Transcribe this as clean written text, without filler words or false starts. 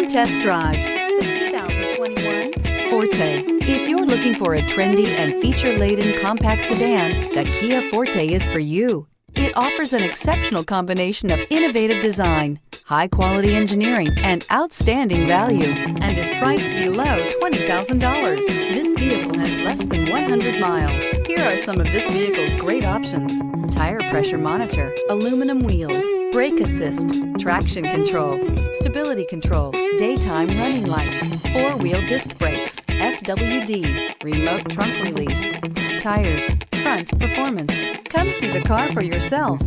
Come test drive the 2021 Forte. If you're looking for a trendy and feature-laden compact sedan, the Kia Forte is for you. It offers an exceptional combination of innovative design, high-quality engineering, and outstanding value, and is priced below $20,000. This vehicle has less than 100 miles. Here are some of this vehicle's great options: tire pressure monitor, aluminum wheels, brake assist, traction control, stability control, daytime running lights, four-wheel disc brakes, FWD, remote trunk release, tires, front performance. Come see the car for yourself.